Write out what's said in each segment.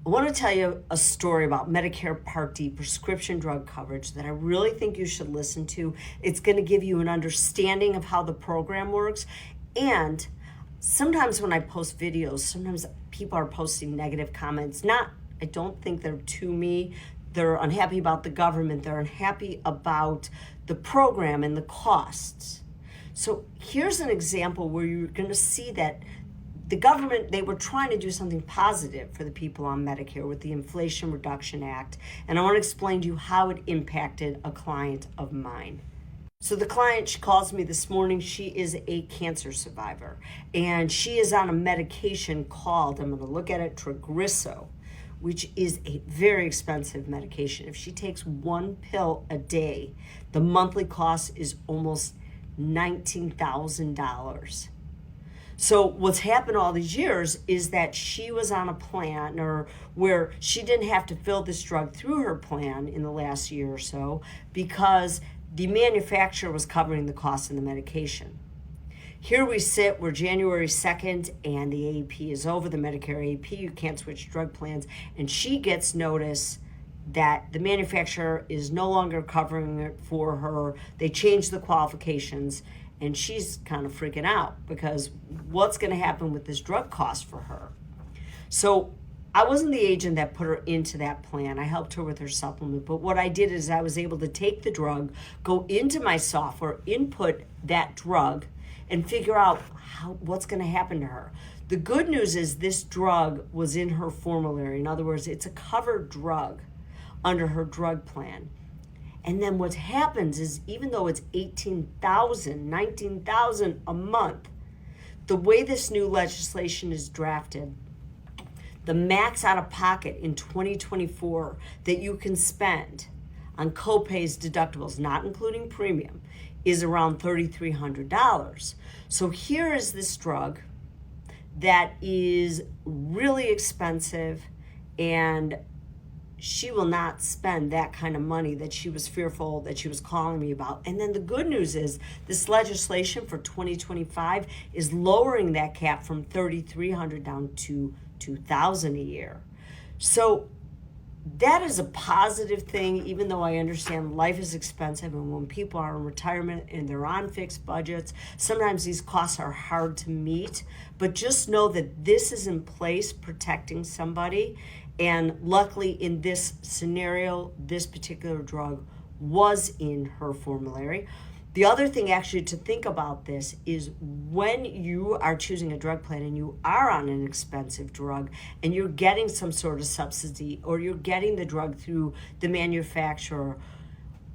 I want to tell you a story about Medicare Part D prescription drug coverage that I really think you should listen to. It's going to give you an understanding of how the program works. And sometimes when I post videos, sometimes people are posting negative comments. I don't think they're to me. They're unhappy about the government. They're unhappy about the program and the costs. So here's an example where you're going to see that the government, they were trying to do something positive for the people on Medicare with the Inflation Reduction Act. And I want to explain to you how it impacted a client of mine. So the client, she calls me this morning. She is a cancer survivor, and she is on a medication called, I'm going to look at it, Tagrisso, which is a very expensive medication. If she takes one pill a day, the monthly cost is almost $19,000. So what's happened all these years is that she was on a plan where she didn't have to fill this drug through her plan in the last year or so because the manufacturer was covering the cost of the medication. Here we sit, we're January 2nd, and the AEP is over, the Medicare AEP, you can't switch drug plans, and she gets notice that the manufacturer is no longer covering it for her. They changed the qualifications, and she's kind of freaking out because what's going to happen with this drug cost for her? So I wasn't the agent that put her into that plan. I helped her with her supplement. But what I did is I was able to take the drug, go into my software, input that drug, and figure out what's going to happen to her. The good news is this drug was in her formulary. In other words, it's a covered drug under her drug plan. And then what happens is, even though it's $18,000, $19,000 a month, the way this new legislation is drafted, the max out of pocket in 2024 that you can spend on copays, deductibles, not including premium, is around $3,300. So here is this drug that is really expensive, and she will not spend that kind of money that she was fearful that she was calling me about. And then the good news is this legislation for 2025 is lowering that cap from $3,300 down to $2,000 a year. So that is a positive thing, even though I understand life is expensive, and when people are in retirement and they're on fixed budgets, sometimes these costs are hard to meet. But just know that this is in place protecting somebody. And luckily in this scenario, this particular drug was in her formulary. The other thing actually to think about this is when you are choosing a drug plan and you are on an expensive drug and you're getting some sort of subsidy or you're getting the drug through the manufacturer,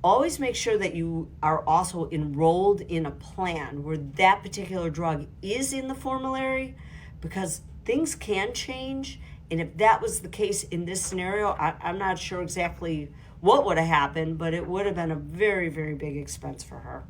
always make sure that you are also enrolled in a plan where that particular drug is in the formulary, because things can change. And if that was the case in this scenario, I'm not sure exactly what would have happened, but it would have been a very, very big expense for her.